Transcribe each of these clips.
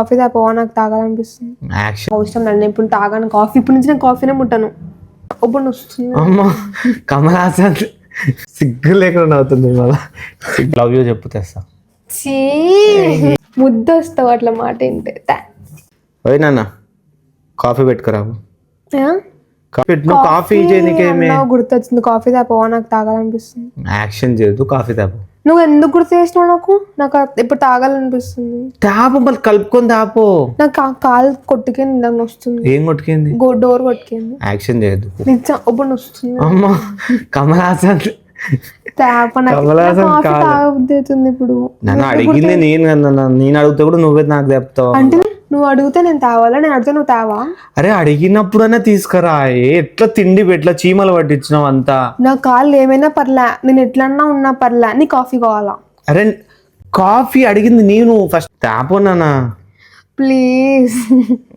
Coffee తాపవా, నాకు తాగాలనిపిస్తుంది. అవసరం లేదు, నేను ఇప్పుడు తాగాను కాఫీ. ఇప్పుడు నుంచి నేను కాఫీనే ముట్టాను. ఒప్పుడు వస్తుంది. అమ్మా కమల్ హాసన్ సిగ్గు లేకుండా అవుతుంది. మళ్ళా లవ్ యూ చెప్పు తెస్తా. ముద్ద వస్తావు అట్లా మాట ఏంటి. ఓయ్ నాన్న కాఫీ పెట్టుకురావు. కాఫీ గుర్తొచ్చింది, కాఫీ తాపవా, నాకు తాగాలనిపిస్తుంది. యాక్షన్ చేయదు, కాఫీ తాపు. నువ్వు ఎందుకు గుర్తు చేసినావు నాకు? నాకు ఇప్పుడు తాగాలనిపిస్తుంది. తాపు మళ్ళీ కలుపుకొని తాపు. నాకు కాలు కొట్టుకేంది, ఇందాక వస్తుంది. ఏం కొట్టుకేంది? డోర్ కొట్టుకేంది. యాక్షన్ చేయదు. నిజం ఒప్పుడు వస్తుంది. అమ్మా కమల్ హాసన్ తాగుతుంది. ఇప్పుడు నన్ను అడిగింది నేను అడుగుతా కూడా నువ్వే నాకు చెప్తావు. అంటే నువ్వు అడిగితే నేను తావాలా, నేను అడిగితే నువ్వు తావా? అరే అడిగినప్పుడైనా తీసుకురా. ఎట్లా తిండి ఎట్లా చీమలు పట్టించినావు అంతా. నా కాళ్ళు ఏమైనా పర్లే, నేను ఎట్లన్నా ఉన్నా పర్లే, నీ కాఫీ కావాలా? అరే కాఫీ అడిగింది నేను ఫస్ట్. తాపోనా ప్లీజ్.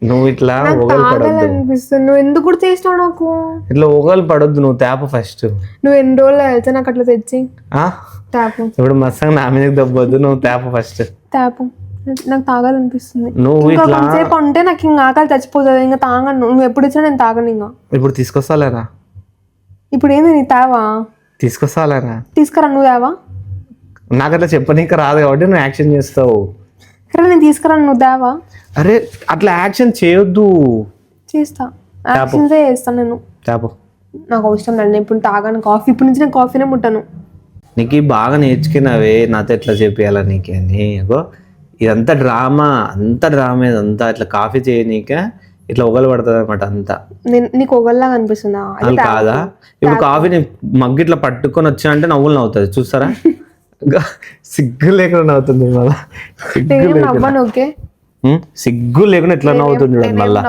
నువ్వు ఇట్లా అనిపిస్తుంది. నువ్వు ఎందుకు గుర్తు చేసినావు నాకు? ఇట్లా ఒగలు పడొద్దు, నువ్వు తాప ఫస్ట్. నువ్వు ఎన్ని రోజులు వెళ్తే నాకు అట్లా తెచ్చి తాపు. ఇప్పుడు మస్తగా నా మీద దబ్బొద్దు, నువ్వు తాప ఫస్ట్. తాపు, నాకు తాగాలనిపిస్తుంది. నువ్వు ఇట్లా సేపు ఉంటే నాకు ఇంకా ఆకలి చచ్చిపోతుంది. ఇంకా తాగను. నువ్వు ఎప్పుడు ఇచ్చినా నేను తాగను. ఇంకా ఇప్పుడు తీసుకొస్తాలేరా? ఇప్పుడు ఏంది నీ తావా? తీసుకొస్తాలేరా? తీసుకురా. నువ్వు తావా? నాకు అట్లా చెప్పనీక రాదు కాబట్టి నువ్వు యాక్షన్ చేస్తావు. సరే నేను తీసుకురా, నువ్వు తావా? అరే అట్లా యాక్షన్ చేయొద్దు. చేస్తా, యాక్షన్సే చేస్తాను నేను. తాపు. నాకు అవసరం లేదు, నేను ఇప్పుడు తాగాను కాఫీ. ఇప్పుడు నుంచి నేను కాఫీనే ముట్టాను. నీకు బాగా నేర్చుకున్నావే నాతో ఎట్లా చెప్పేయాలా నీకే అని. ఇదంతా డ్రామా, అంత డ్రామా. ఇదంతా ఇట్లా కాఫీ చేయనీక ఇట్లా ఒగలు పడుతుంది అనమాట అంతా. నీకు ఒగల్లాగా అనిపిస్తుందా? అది కాదా? ఇప్పుడు కాఫీని మగ్గు ఇట్లా పట్టుకొని వచ్చా అంటే నవ్వులు నవ్వుతుంది చూస్తారా. సిగ్గు లేకుండా అవుతుంది మళ్ళా. సిగ్గు లేకుండా ఎట్లా నవ్వుతుంది మళ్ళా.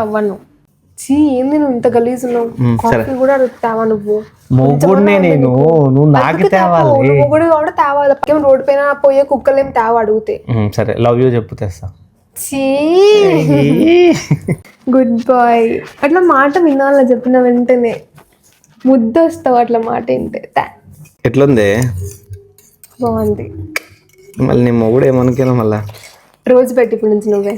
ఏంది నువ్వు ఇంత గలీజ్ ఉన్నావు? కాఫీ కూడా అడుగుతావా నువ్వు? మొగ్గుడినే నేను, నువ్వు నాకు తేవాలి. మొగ్గుడు కూడా తేవాలి. రోడ్డు పైన పోయే కుక్కలేం తేవ అడిగితే. సరే లవ్ యూ చెప్పు తెస్తా. Good boy. అట్లా మాట వినాలా చెప్పిన వెంటనే? ముద్ద వస్తావు అట్లా మాట ఏంటి. ఎట్లుంది? బాగుంది. మళ్ళీ నీ మొగుడు ఏమనుకున్నా మళ్ళా? రోజు పెట్టి ఇప్పుడు నుంచి నువ్వే